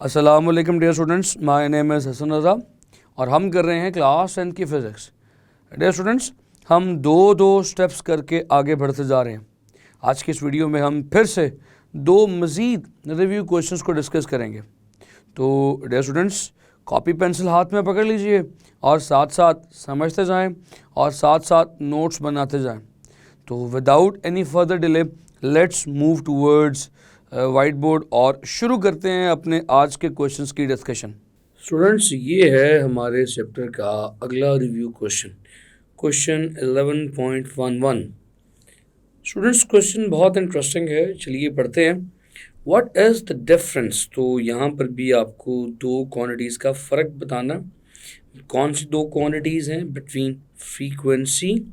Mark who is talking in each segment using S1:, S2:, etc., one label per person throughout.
S1: अस्सलाम वालेकुम dear students, my name is Hasan Raza और हम कर रहे हैं क्लास 10 की फ़िज़िक्स। डियर स्टूडेंट्स, हम दो स्टेप्स करके आगे बढ़ते जा रहे हैं। आज की इस वीडियो में हम फिर से दो मज़ीद रिव्यू क्वेश्चंस को डिस्कस करेंगे। तो डियर स्टूडेंट्स, कॉपी पेंसिल हाथ में पकड़ लीजिए और साथ साथ समझते जाएं और साथ साथ नोट्स बनाते जाएं। तो without any further delay let's move towards white board और शुरू करते हैं अपने आज के क्वेश्चंस की डिस्कशन। स्टूडेंट्स, ये है हमारे चैप्टर का अगला review question, question 11.11। Students, question बहुत इंटरेस्टिंग है, चलिए पढ़ते हैं। What is the difference? तो यहाँ पर भी आपको दो क्वांटिटीज़ का फ़र्क बताना। कौन सी दो क्वांटिटीज़ हैं? Between frequency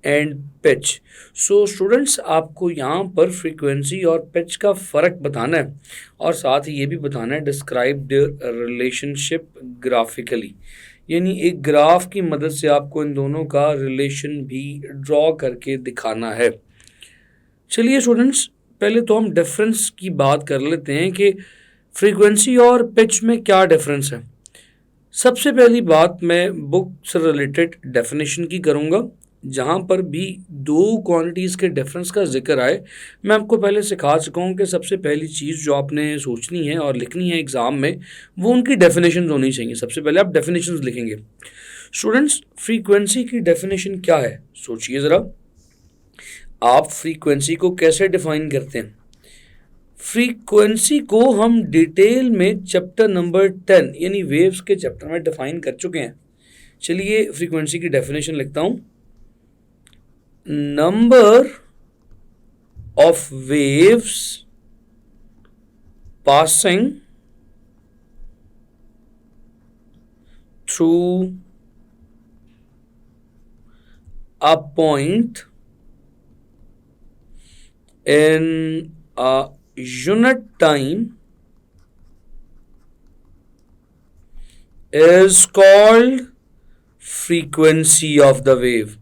S1: and pitch. So students, आपको यहाँ पर फ्रीक्वेंसी और पिच का फ़र्क बताना है और साथ ही ये भी बताना है डिस्क्राइब द रिलेशनशिप ग्राफिकली, यानी एक ग्राफ की मदद से आपको इन दोनों का रिलेशन भी ड्रॉ करके दिखाना है। चलिए स्टूडेंट्स, पहले तो हम डिफरेंस की बात कर लेते हैं कि फ्रीक्वेंसी और पिच में क्या डिफरेंस है। सबसे पहली बात मैं बुक से रिलेटेड डेफिनेशन की करूँगा। जहाँ पर भी दो क्वांटिटीज़ के डिफरेंस का जिक्र आए, मैं आपको पहले सिखा चुका हूँ कि सबसे पहली चीज़ जो आपने सोचनी है और लिखनी है एग्ज़ाम में, वो उनकी डेफिनेशन होनी चाहिए। सबसे पहले आप डेफिनेशंस लिखेंगे। स्टूडेंट्स, फ्रीक्वेंसी की डेफिनेशन क्या है? सोचिए ज़रा, आप फ्रीक्वेंसी को कैसे डिफाइन करते हैं? फ्रीक्वेंसी को हम डिटेल में चैप्टर नंबर 10 यानी वेव्स के चैप्टर में डिफाइन कर चुके हैं। चलिए फ्रीक्वेंसी की डेफिनेशन लिखता हूँ। Number of waves passing through a point in a unit time is called frequency of the wave.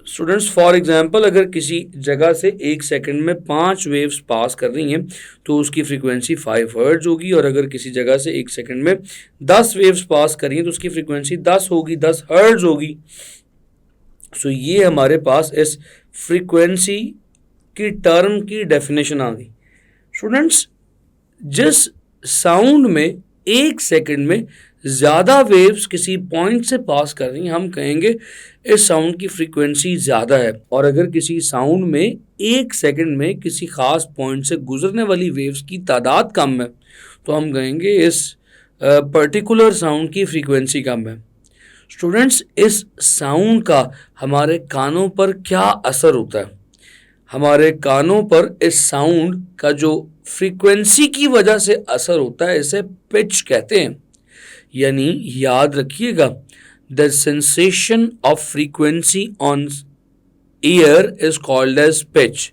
S1: Students, for example, अगर किसी जगह से एक सेकंड में 5 वेव्स पास कर रही हैं तो उसकी फ्रीक्वेंसी 5 हर्ट्ज होगी, और अगर किसी जगह से एक सेकंड में 10 वेव्स पास कर रही हैं तो उसकी फ्रीक्वेंसी 10 होगी, 10 हर्ट्ज होगी। सो ये हमारे पास इस फ्रीक्वेंसी की टर्म की डेफिनेशन आ गई। स्टूडेंट्स, जिस साउंड में एक सेकंड में ज़्यादा वेव्स किसी पॉइंट से पास कर रही हैं, हम कहेंगे इस साउंड की फ्रीक्वेंसी ज़्यादा है। और अगर किसी साउंड में एक सेकंड में किसी ख़ास पॉइंट से गुजरने वाली वेव्स की तादाद कम है तो हम कहेंगे इस पर्टिकुलर साउंड की फ्रीक्वेंसी कम है। स्टूडेंट्स, इस साउंड का हमारे कानों पर क्या असर होता है? हमारे कानों पर इस साउंड का जो फ्रीक्वेंसी की वजह से असर होता है, इसे पिच कहते हैं। यानी याद रखिएगा, the sensation of frequency on ear is called as pitch.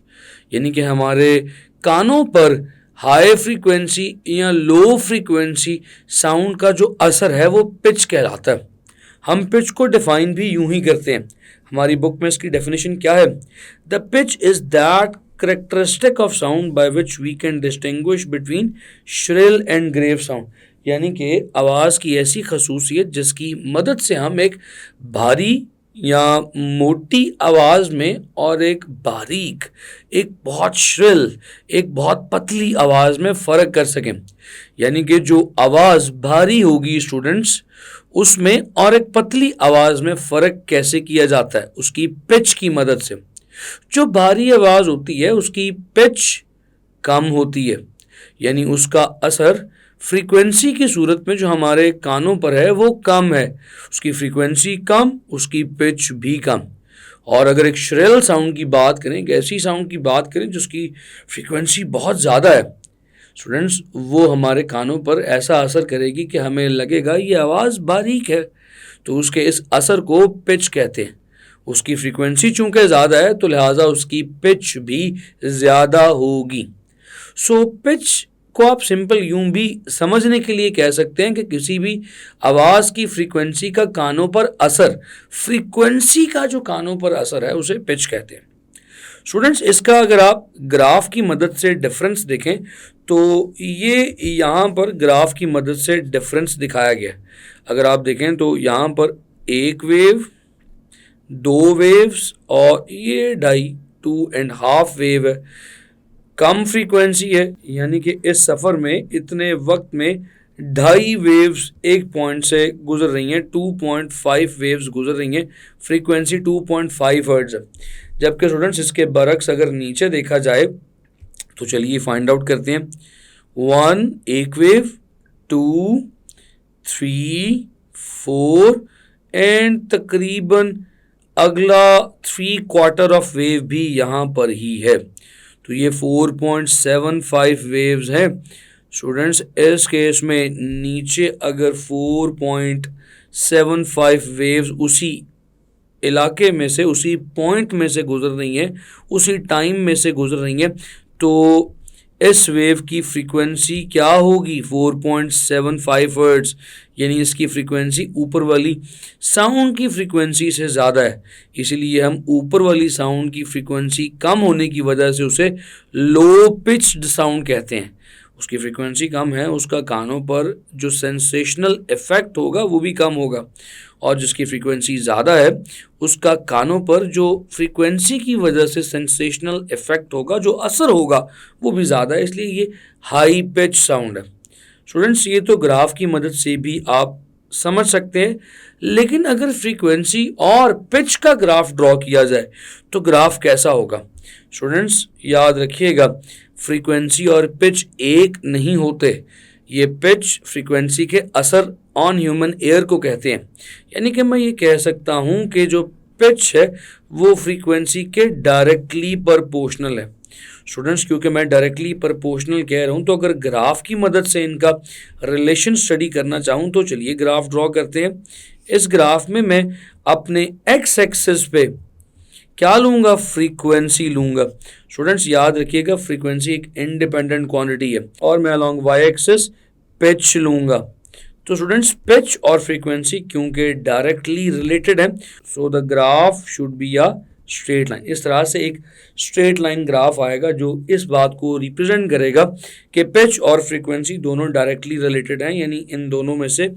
S1: यानी कि हमारे कानों पर हाई फ्रीक्वेंसी या लो फ्रीक्वेंसी साउंड का जो असर है वो पिच कहलाता है। हम पिच को डिफाइन भी यूं ही करते हैं। हमारी बुक में इसकी डेफिनेशन क्या है? The pitch is that characteristic of sound by which we can distinguish between shrill and grave sound. यानी कि आवाज़ की ऐसी खसूसियत जिसकी मदद से हम एक भारी या मोटी आवाज़ में और एक बारीक, एक बहुत श्रिल, एक बहुत पतली आवाज़ में फ़र्क कर सकें। यानी कि जो आवाज़ भारी होगी स्टूडेंट्स, उसमें और एक पतली आवाज़ में फ़र्क कैसे किया जाता है? उसकी पिच की मदद से। जो भारी आवाज़ होती है उसकी पिच कम होती है, यानी उसका असर फ्रीक्वेंसी की सूरत में जो हमारे कानों पर है वो कम है। उसकी फ्रीक्वेंसी कम, उसकी पिच भी कम। और अगर एक श्रिल साउंड की बात करें, एक ऐसी साउंड की बात करें जिसकी फ्रीक्वेंसी बहुत ज़्यादा है स्टूडेंट्स, वो हमारे कानों पर ऐसा असर करेगी कि हमें लगेगा ये आवाज़ बारीक है, तो उसके इस असर को पिच कहते हैं। उसकी फ्रीक्वेंसी चूँकि ज़्यादा है तो लिहाजा उसकी पिच भी ज़्यादा होगी। सो पिच को आप सिंपल यूं भी समझने के लिए कह सकते हैं कि किसी भी आवाज़ की फ्रीक्वेंसी का कानों पर असर, फ्रीक्वेंसी का जो कानों पर असर है उसे पिच कहते हैं। स्टूडेंट्स इसका अगर आप ग्राफ की मदद से डिफरेंस देखें तो ये यहाँ पर ग्राफ की मदद से डिफरेंस दिखाया गया है। अगर आप देखें तो यहाँ पर एक वेव, दो वेव्स और ये 2.5 वेव है। कम फ्रीक्वेंसी है, यानी कि इस सफ़र में इतने वक्त में 2.5 वेव्स एक पॉइंट से गुजर रही हैं, 2.5 वेव्स गुजर रही हैं, फ्रीक्वेंसी 2.5 हर्ट्ज है। जबकि स्टूडेंट्स इसके बरक्स अगर नीचे देखा जाए तो चलिए फाइंड आउट करते हैं। 1 एक वेव, 2, 3, 4 एंड तकरीबन अगला 3/4 ऑफ वेव भी यहाँ पर ही है, तो ये 4.75 वेव्स हैं। स्टूडेंट्स इस केस में नीचे अगर 4.75 वेव्स उसी इलाके में से, उसी पॉइंट में से गुजर रही हैं, उसी टाइम में से गुजर रही हैं, तो इस वेव की फ्रीक्वेंसी क्या होगी? 4.75 हर्ट्ज, यानी इसकी फ्रीक्वेंसी ऊपर वाली साउंड की फ्रीक्वेंसी से ज़्यादा है। इसीलिए हम ऊपर वाली साउंड की फ्रीक्वेंसी कम होने की वजह से उसे लो पिच्ड साउंड कहते हैं। उसकी फ्रीक्वेंसी कम है, उसका कानों पर जो सेंसेशनल इफेक्ट होगा वो भी कम होगा, और जिसकी फ्रीक्वेंसी ज़्यादा है उसका कानों पर जो फ्रीक्वेंसी की वजह से सेंसेशनल इफेक्ट होगा, जो असर होगा, वो भी ज़्यादा है। इसलिए ये हाई पिच साउंड है। स्टूडेंट्स ये तो ग्राफ की मदद से भी आप समझ सकते हैं, लेकिन अगर फ्रीक्वेंसी और पिच का ग्राफ ड्रॉ किया जाए तो ग्राफ कैसा होगा? स्टूडेंट्स याद रखिएगा, फ्रीक्वेंसी और पिच एक नहीं होते। ये पिच फ्रीक्वेंसी के असर ऑन ह्यूमन एयर को कहते हैं, यानी कि मैं ये कह सकता हूँ कि जो पिच है वो फ्रीक्वेंसी के डायरेक्टली प्रोपोर्शनल है। स्टूडेंट्स क्योंकि मैं डायरेक्टली प्रोपोर्शनल कह रहा हूँ, तो अगर ग्राफ की मदद से इनका रिलेशन स्टडी करना चाहूँ तो चलिए ग्राफ ड्रॉ करते हैं। इस ग्राफ में मैं अपने एक्स एक्सिस पे क्या लूँगा? फ्रीक्वेंसी लूँगा। स्टूडेंट्स याद रखिएगा, फ्रीक्वेंसी एक इंडिपेंडेंट क्वांटिटी है, और मैं अलॉन्ग वाई एक्सिस पिच लूँगा। तो स्टूडेंट्स पिच और फ्रीक्वेंसी क्योंकि डायरेक्टली रिलेटेड है, so the graph should be a straight line. इस तरह से एक स्ट्रेट लाइन ग्राफ आएगा जो इस बात को रिप्रेजेंट करेगा कि पिच और फ्रीक्वेंसी दोनों डायरेक्टली रिलेटेड हैं, यानी इन दोनों में से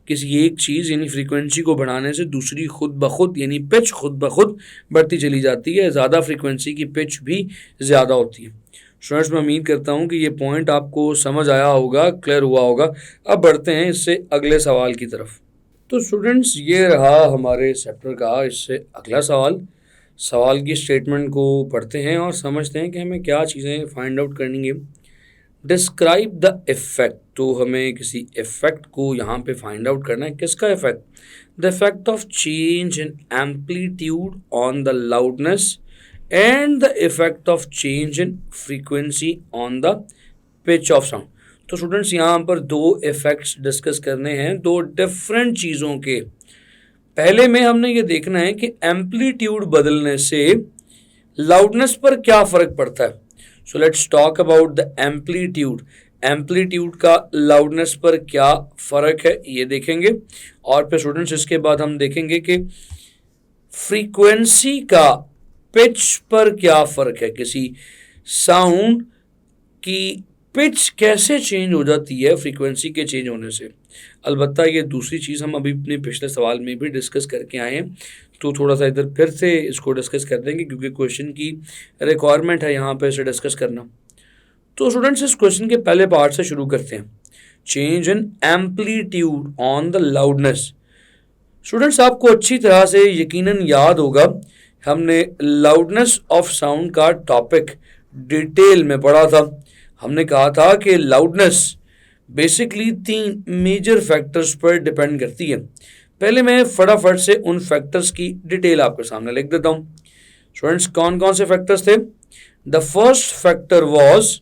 S1: किसी एक चीज़ यानी फ्रीक्वेंसी को बढ़ाने से दूसरी खुद ब खुद यानी पिच खुद ब खुद बढ़ती चली जाती है। ज़्यादा फ्रीक्वेंसी की पिच भी ज़्यादा होती है। स्टूडेंट्स मैं उम्मीद करता हूँ कि ये पॉइंट आपको समझ आया होगा, क्लियर हुआ होगा। अब बढ़ते हैं इससे अगले सवाल की तरफ। तो स्टूडेंट्स ये रहा हमारे चैप्टर का इससे अगला सवाल की स्टेटमेंट को पढ़ते हैं और समझते हैं कि हमें क्या चीज़ें फाइंड आउट करनी है। डिस्क्राइब द इफेक्ट, तो हमें किसी इफेक्ट को यहाँ पे फाइंड आउट करना है। किसका effect? The effect of change in amplitude on the loudness and the effect of change in frequency on the pitch of sound. तो स्टूडेंट्स यहाँ पर दो इफेक्ट्स डिस्कस करने हैं, दो डिफरेंट चीज़ों के। पहले में हमने ये देखना है कि एम्पलीट्यूड बदलने से लाउडनेस पर क्या फ़र्क पड़ता है। So let's talk about the amplitude. Amplitude का लाउडनेस पर क्या फ़र्क है ये देखेंगे, और फिर स्टूडेंट्स इसके बाद हम देखेंगे कि फ्रीक्वेंसी का पिच पर क्या फ़र्क है। किसी साउंड की पिच कैसे चेंज हो जाती है फ्रीक्वेंसी के चेंज होने से। अलबत्ता ये दूसरी चीज़ हम अभी अपने पिछले सवाल में भी डिस्कस करके आए हैं, तो थोड़ा सा इधर फिर से इसको डिस्कस कर देंगे क्योंकि क्वेश्चन की रिक्वायरमेंट है यहाँ पे इसे डिस्कस करना। तो स्टूडेंट्स इस क्वेश्चन के पहले पार्ट से शुरू करते हैं। Change in amplitude on the loudness. Students आपको अच्छी तरह से यकीनन याद होगा, हमने लाउडनेस ऑफ साउंड का टॉपिक डिटेल में पढ़ा था। हमने कहा था कि लाउडनेस बेसिकली 3 मेजर फैक्टर्स पर डिपेंड करती है। पहले मैं फटाफट से उन फैक्टर्स की डिटेल आपके सामने लिख देता हूँ। स्टूडेंट्स कौन कौन से फैक्टर्स थे? The first factor was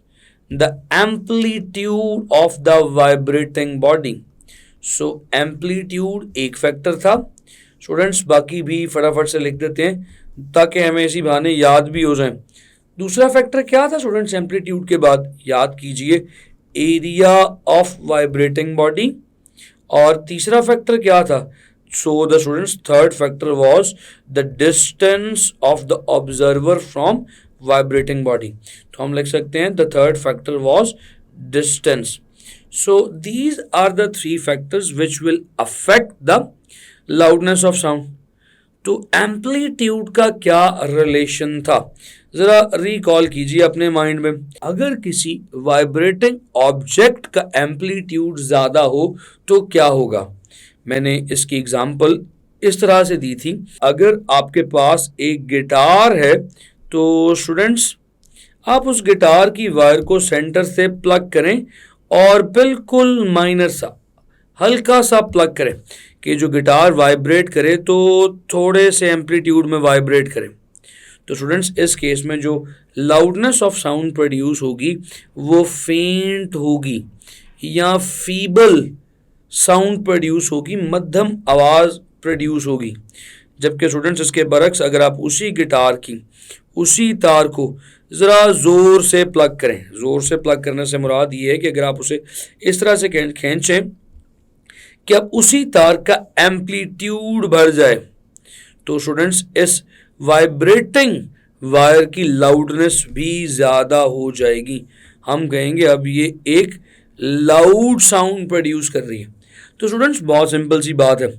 S1: the amplitude of the vibrating body. So amplitude एक फैक्टर था। स्टूडेंट्स बाकी भी फटाफट से लिख देते हैं ताकि हमें इसी बहाने याद भी हो जाए। दूसरा फैक्टर क्या था स्टूडेंट्स एम्पलीट्यूड के बाद? याद कीजिए, एरिया ऑफ वाइब्रेटिंग बॉडी। और तीसरा फैक्टर क्या था? So the students third factor was the distance of the observer from vibrating body. तो हम लिख सकते हैं the third factor was distance. So these are the three factors which will affect the loudness of sound. तो amplitude का क्या relation था, जरा रिकॉल कीजिए अपने माइंड में। अगर किसी वाइब्रेटिंग ऑब्जेक्ट का एम्पलीट्यूड ज्यादा हो तो क्या होगा। मैंने इसकी एग्जांपल इस तरह से दी थी। अगर आपके पास एक गिटार है तो स्टूडेंट्स आप उस गिटार की वायर को सेंटर से प्लग करें और बिल्कुल माइनर सा हल्का सा प्लग करें कि जो गिटार वाइब्रेट करे तो थोड़े से एम्पलीट्यूड में वाइब्रेट करे। तो स्टूडेंट्स इस केस में जो लाउडनेस ऑफ साउंड प्रोड्यूस होगी वो फेंट होगी या फीबल साउंड प्रोड्यूस होगी, मध्यम आवाज प्रोड्यूस होगी। जबकि स्टूडेंट्स इसके बरक्स अगर आप उसी गिटार की उसी तार को ज़रा ज़ोर से प्लग करें, ज़ोर से प्लग करने से मुराद ये है कि अगर आप उसे इस तरह से खींचें कि अब उसी तार का एम्पलीट्यूड बढ़ जाए तो स्टूडेंट्स इस वाइब्रेटिंग वायर की लाउडनेस भी ज़्यादा हो जाएगी। हम कहेंगे अब ये एक लाउड साउंड प्रोड्यूस कर रही है। तो स्टूडेंट्स बहुत सिंपल सी बात है,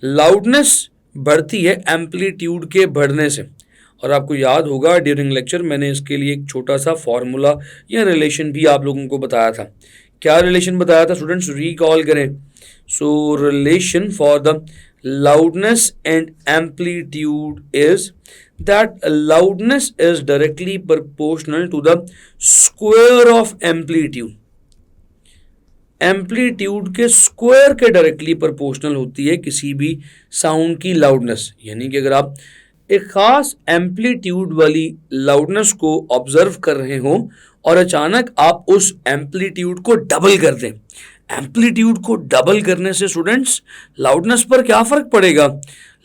S1: लाउडनेस बढ़ती है एम्पलीट्यूड के बढ़ने से। और आपको याद होगा ड्यूरिंग लेक्चर मैंने इसके लिए एक छोटा सा फॉर्मूला या रिलेशन भी आप लोगों को बताया था। क्या रिलेशन बताया था स्टूडेंट्स, रिकॉल करें। सो relation for the loudness and amplitude is that loudness is directly proportional to the square of amplitude। Amplitude के स्क्वायर के डायरेक्टली प्रोपोर्शनल होती है किसी भी साउंड की लाउडनेस। यानी कि अगर आप एक खास एम्पलीट्यूड वाली लाउडनेस को ऑब्जर्व कर रहे हो और अचानक आप उस एम्पलीट्यूड को डबल कर दें, एम्पलीट्यूड को डबल करने से स्टूडेंट्स लाउडनेस पर क्या फर्क पड़ेगा,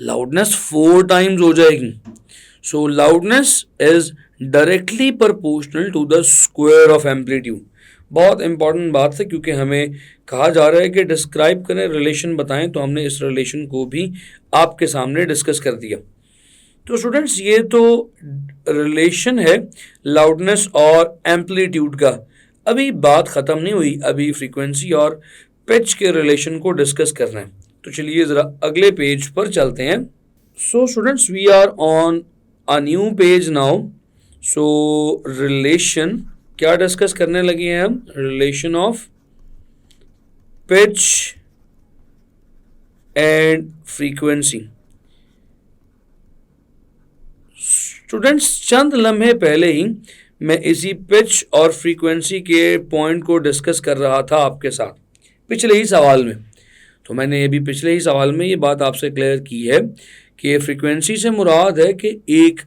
S1: लाउडनेस 4 टाइम्स हो जाएगी। So loudness is directly proportional to the square of amplitude. बहुत इंपॉर्टेंट बात है क्योंकि हमें कहा जा रहा है कि डिस्क्राइब करें, रिलेशन बताएं, तो हमने इस रिलेशन को भी आपके सामने डिस्कस कर दिया। तो स्टूडेंट्स ये तो रिलेशन है लाउडनेस और एम्पलीट्यूड का। अभी बात ख़त्म नहीं हुई, अभी फ्रीक्वेंसी और पिच के रिलेशन को डिस्कस करना है। तो चलिए ज़रा अगले पेज पर चलते हैं। So students we are on a new page now. So relation क्या डिस्कस करने लगे हैं हम, relation of pitch and frequency. Students चंद लम्हे पहले ही मैं इसी पिच और फ्रीक्वेंसी के पॉइंट को डिस्कस कर रहा था आपके साथ पिछले ही सवाल में। तो मैंने ये भी पिछले ही सवाल में ये बात आपसे क्लियर की है कि फ्रीक्वेंसी से मुराद है कि एक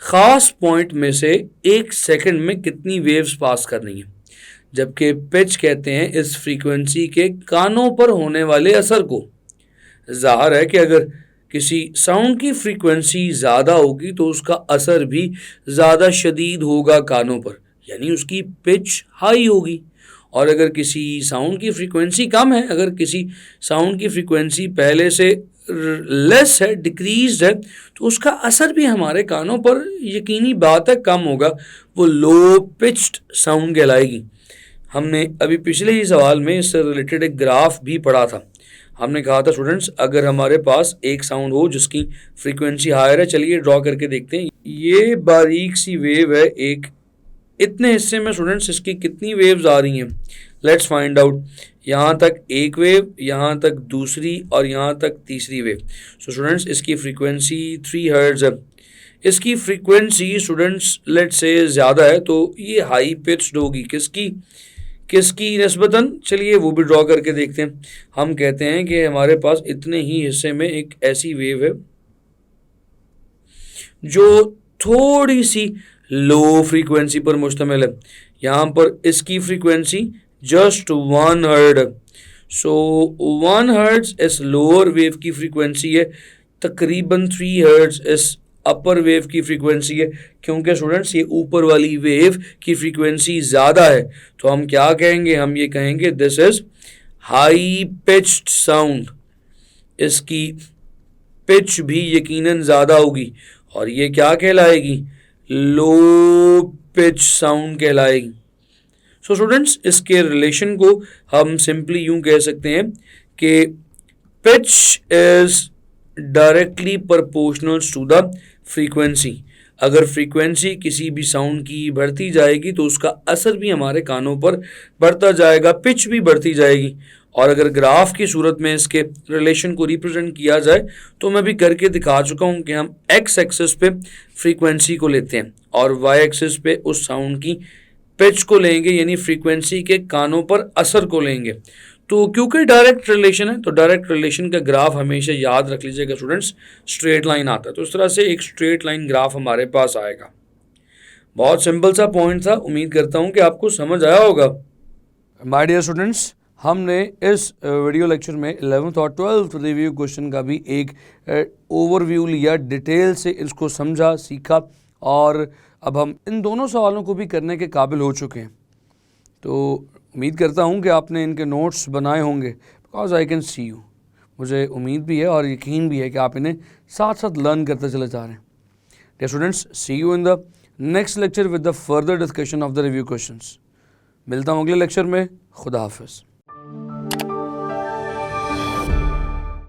S1: ख़ास पॉइंट में से 1 सेकंड में कितनी वेव्स पास करनी है, जबकि पिच कहते हैं इस फ्रीक्वेंसी के कानों पर होने वाले असर को। ज़ाहिर है कि अगर किसी साउंड की फ्रीक्वेंसी ज़्यादा होगी तो उसका असर भी ज़्यादा शदीद होगा कानों पर, यानी उसकी पिच हाई होगी। और अगर किसी साउंड की फ्रीक्वेंसी कम है, अगर किसी साउंड की फ्रीक्वेंसी पहले से लेस है, डिक्रीज है, तो उसका असर भी हमारे कानों पर यकीनी बात है कम होगा, वो लो पिच्ड साउंड कहलाएगी। हमने अभी पिछले ही सवाल में इससे रिलेटेड एक ग्राफ भी पढ़ा था। हमने कहा था स्टूडेंट्स अगर हमारे पास एक साउंड हो जिसकी फ्रीक्वेंसी हायर है, चलिए ड्रॉ करके देखते हैं। ये बारीक सी वेव है, एक इतने हिस्से में स्टूडेंट्स इसकी कितनी वेव्स आ रही हैं, लेट्स फाइंड आउट। यहाँ तक एक वेव, यहाँ तक दूसरी और यहाँ तक तीसरी वेव। सो स्टूडेंट्स इसकी फ्रीक्वेंसी 3 हर्ट्ज है। इसकी फ्रीक्वेंसी स्टूडेंट्स लेट्स से ज़्यादा है तो ये हाई पिच्ड होगी, किसकी निस्बतन, चलिए वो भी ड्रॉ करके देखते हैं। हम कहते हैं कि हमारे पास इतने ही हिस्से में एक ऐसी वेव है जो थोड़ी सी लो फ्रीक्वेंसी पर मुश्तमिल है। यहाँ पर इसकी फ्रीक्वेंसी जस्ट 1 हर्ट्ज। सो 1 हर्ट्ज इस लोअर वेव की फ्रीक्वेंसी है, तकरीबन 3 हर्ट्ज इस अपर वेव की फ्रीक्वेंसी है। क्योंकि स्टूडेंट्स ये ऊपर वाली वेव की फ्रीक्वेंसी ज़्यादा है तो हम क्या कहेंगे, हम ये कहेंगे this is high pitched sound. इसकी पिच भी यकीनन ज़्यादा होगी और ये क्या कहलाएगी, लो पिच साउंड कहलाएगी। सो स्टूडेंट्स, इसके रिलेशन को हम सिंपली यूं कह सकते हैं कि pitch is directly proportional to the frequency. अगर फ्रीक्वेंसी किसी भी साउंड की बढ़ती जाएगी तो उसका असर भी हमारे कानों पर बढ़ता जाएगा, पिच भी बढ़ती जाएगी। और अगर ग्राफ की सूरत में इसके रिलेशन को रिप्रेजेंट किया जाए तो मैं भी करके दिखा चुका हूं कि हम एक्स एक्सिस पे फ्रीक्वेंसी को लेते हैं और वाई एक्सिस पे उस साउंड की पिच को लेंगे, यानी फ्रीक्वेंसी के कानों पर असर को लेंगे। तो क्योंकि डायरेक्ट रिलेशन है तो डायरेक्ट रिलेशन का ग्राफ हमेशा याद रख लीजिएगा स्टूडेंट्स, स्ट्रेट लाइन आता है। तो इस तरह से एक स्ट्रेट लाइन ग्राफ हमारे पास आएगा। बहुत सिंपल सा पॉइंट था, उम्मीद करता हूं कि आपको समझ आया होगा। माय डियर स्टूडेंट्स, हमने इस वीडियो लेक्चर में 11th और 12th रिव्यू क्वेश्चन का भी एक ओवरव्यू लिया, डिटेल से इसको समझा, सीखा और अब हम इन दोनों सवालों को भी करने के काबिल हो चुके हैं। तो उम्मीद करता हूँ कि आपने इनके नोट्स बनाए होंगे, because I can see you. मुझे उम्मीद भी है और यकीन भी है कि आप इन्हें साथ साथ लर्न करते चले जा रहे हैं। Dear students, see you in the next lecture with the further discussion of the review questions. मिलता हूँ अगले लेक्चर में। खुदा हाफिज़।